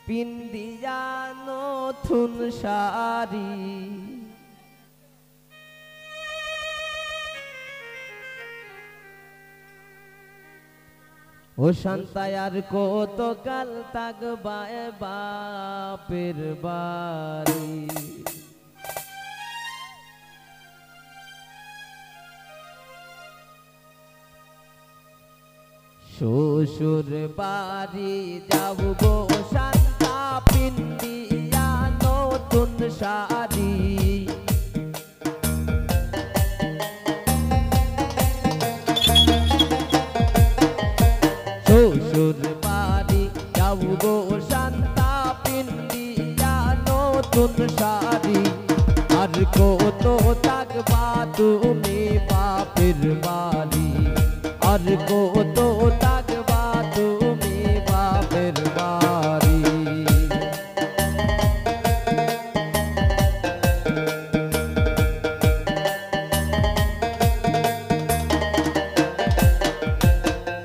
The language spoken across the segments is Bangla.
পিন্দিয়া নতুন শাড়ি ও শান্তায় আর কত কাল থাকবা বাপের বাড়ি শ্বশুর বাড়ি যাব গো শান্তা পিন্দিয়া নতুন শাড়ি শ্বশুর বাড়ি যাব গো শান্তা পিন্দিয়া নতুন শাড়ি আর কত থাকবা তুমি বাপের বাড়ি আর কত থাকবা তুমি বাপের বাড়ি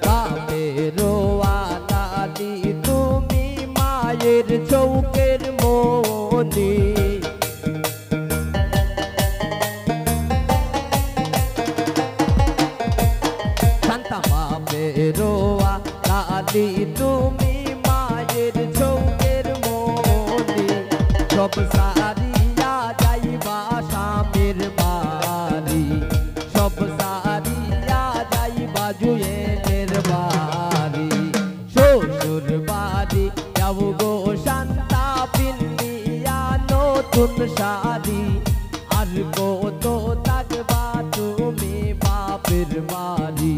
বাপের আনালি তুমি মায়ের চৌকের মনি রোয়া লালি তুমি মায়ের চৌকের মনি সব সারিয়া যাইবা স্বামীর বাড়ি সব সারিয়া যাইবা জুয়েলের বাড়ি শ্বশুর বাড়ি যাব গো শান্তা পিন্দিয়া নতুন শাড়ি আর কত থাকবা তুমি বাপের বাড়ি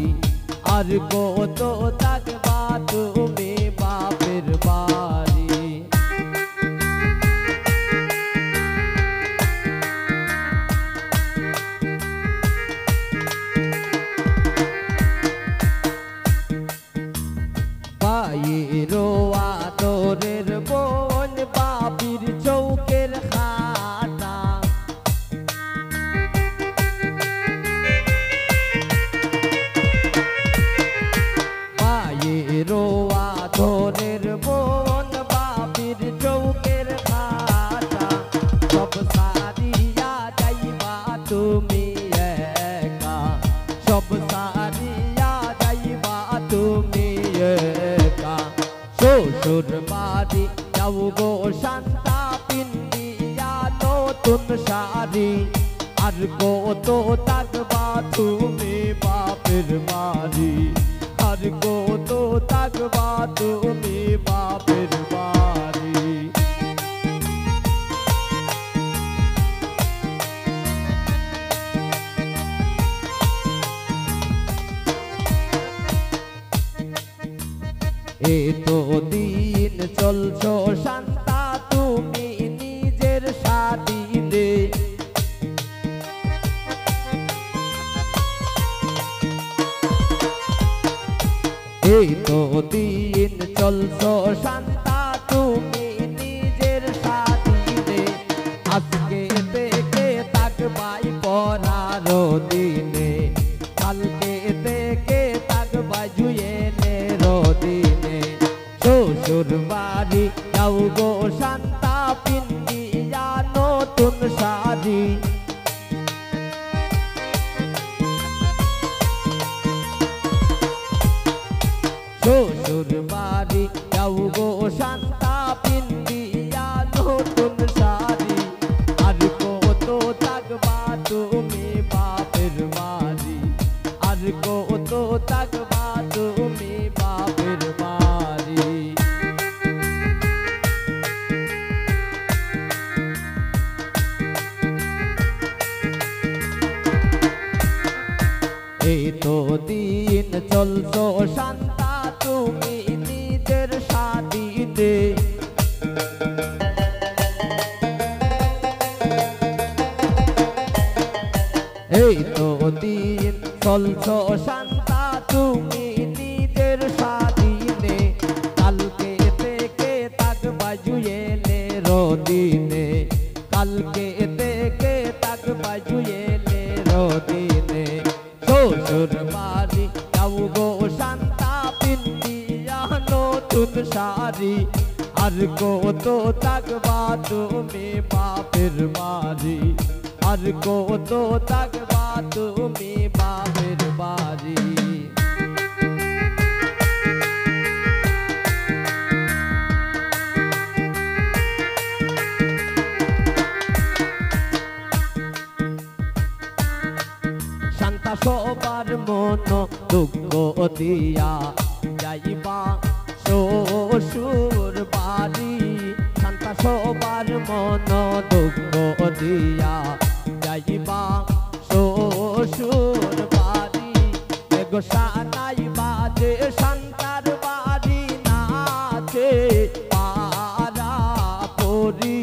আর কত থাকবা তুমি বাপের বাড়ি পায়ের আদরের বোন বাপির চৌকের খাটা রোয়া ধরের বোন বাপির চৌকের খাটা সব সারিয়া যাইবা তুমি একা সব সারিয়া যাইবা তুমি একা শ্বশুর বাড়ি যাও গো শান্তা পিন্দিয়া নতুন শাড়ি আর কত থাকবা তুমি বাপের বাড়ি আর কত থাকবা তুমি বাপের বাড়ি এতো দিন চলছো শান্তা তুমি নিজের সাথীতে এই তো দিন চলছো শান্তা তুমি নিজের সাথীতে আজকে থেকে থাকবাই পরার দিনে কালকে থেকে থাকবাই জুয়েলের দিনে শ্বশুর বাড়ি যাও গো শান্তা পিন্দিয়া নতুন শাড়ি শ্বশুর বাড়ি যাও গো শান্তা পিন্দিয়া নতুন শাড়ি আর কত থাকবা তুমি বাপের বাড়ি আর কত থাকবা তুমি বাপের বাড়ি এই তো দিন চলছো শান্তা তুমি নিজের সাথীতে এই তো দিন চলছো শান্তা তুমি নিজের সাথীতে কালকে থেকে থাকবা জুয়েলের দিনে কালকে থেকে থাকবা জুয়েলের দিনে শ্বশুর বাড়ি যাও গো শান্তা পিন্দিয়া নতুন শাড়ি আর কত থাকবা তুমি বাপের বাড়ি, আর কত থাকবা তুমি বাপের বাড়ি। শান্তা সবার মন দুঃখ দিয়া যাইবা শ্বশুর বাড়ি, শান্তা সবার মন দুঃখ দিয়া যাইবা শ্বশুর বাড়ি। এগো সানাই বাজে শান্তার বাড়ি নাচে পারা পরি।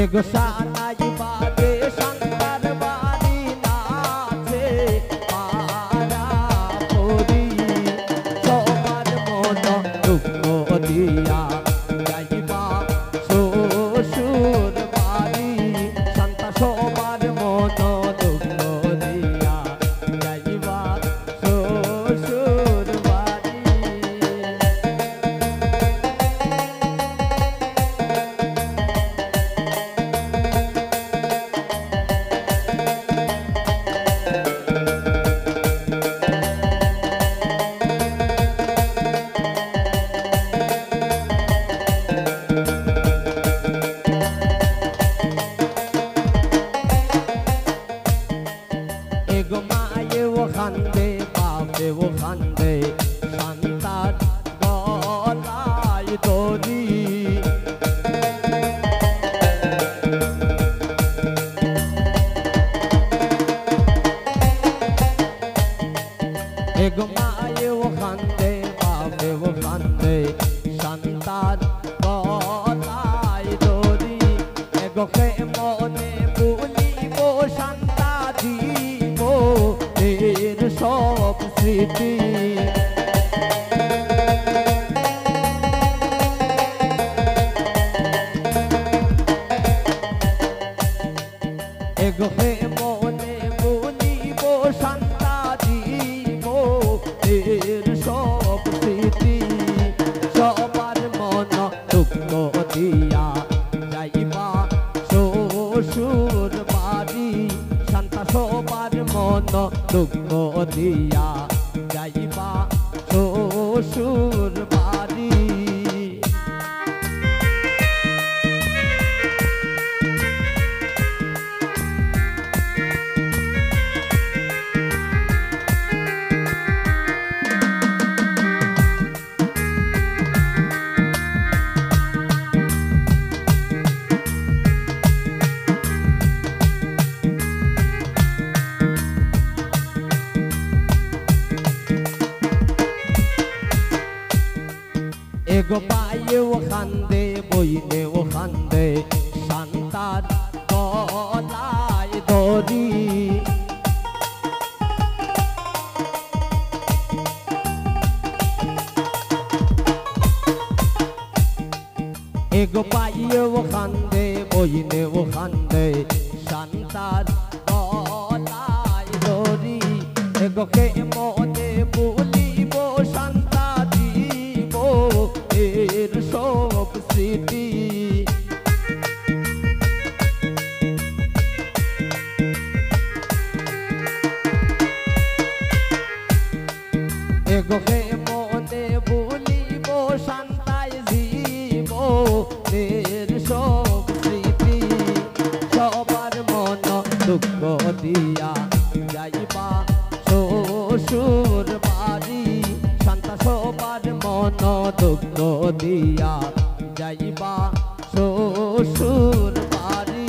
এগো সানাই বাজে শান্তার বাড়ি নাচে পারা পরি। সবার মন দুঃখ দিয়া যাইবা শ্বশুর বাড়ি, শান্তা সবার মন দুঃখ দিয়া যাইবা শ্বশুর বাড়ি। এগো মায়েও কান্দে বাপেও কান্দে শান্তার গলায় দড়ি। এগো মায়েও কান্দে বাপেও কান্দে শান্তার গলায় দড়ি। এগো কে মনে ভুলিব শান্তা দিব এর সব স্মৃতি। এগো কে মনে ভুলিব শান্তা দিব এর সব স্মৃতি। সবার মন দুঃখ দিয়া যাইবা শ্বশুর বাড়ি, শান্তা সবার মন দুঃখ দিয়া যাইবা শ্বশুর বাড়ি। এগো পায়েও কান্দে বইনেও কান্দে শান্তার গলায় দড়ি। এগো পায়েও কান্দে বইনেও কান্দে শান্তার গলায় দড়ি। এগো কে মনে ভুলিব শান্তা দিব এর সব স্মৃতি। এগো কে মনে ভুলিব শান্তাই জীব এর সব স্মৃতি। সবার মন দুঃখ দিয়া যাইবা শ্বশুর বাড়ি, শান্তা সবার মন দুঃখ দিয়া যাইবা শ্বশুর বাড়ি।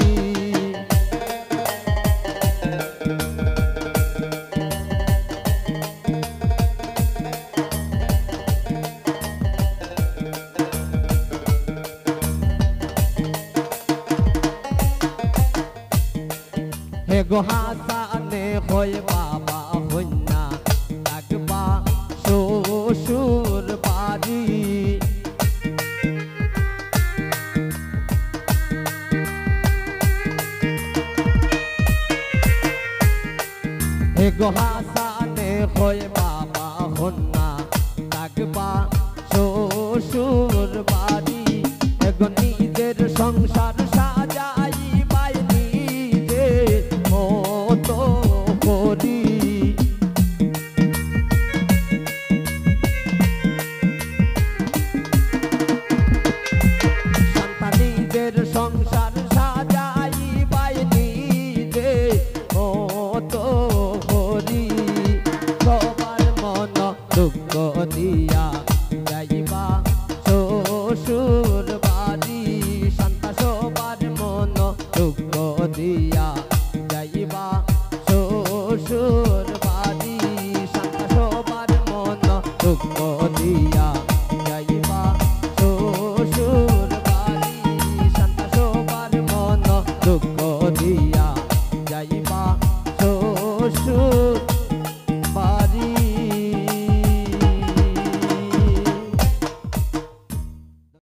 হেগো হাসানে হই বাবা হইনা থাকবা শ্বশুর বাড়ি। গো হাসানে হই বাবা হন্না থাকবা শ্বশুর বাড়ি গো নিজের সংসার সাজাই বাই নিজের মতো করি সন্তানীদের সংসার সাজাই বাই নিজের মতো করি সবার মন দুঃখ দিয়া যাইবা শ্বশুর বাড়ি সন্তা সবার মন দুঃখ দিয়া যাইবা শ্বশুর বাড়ি সন্তা সবার মন দুঃখ দিয়া যাইবা শ্বশুর বাড়ি সন্তা সবার মন দুঃখ দিয়া যাইবা শ্বশুর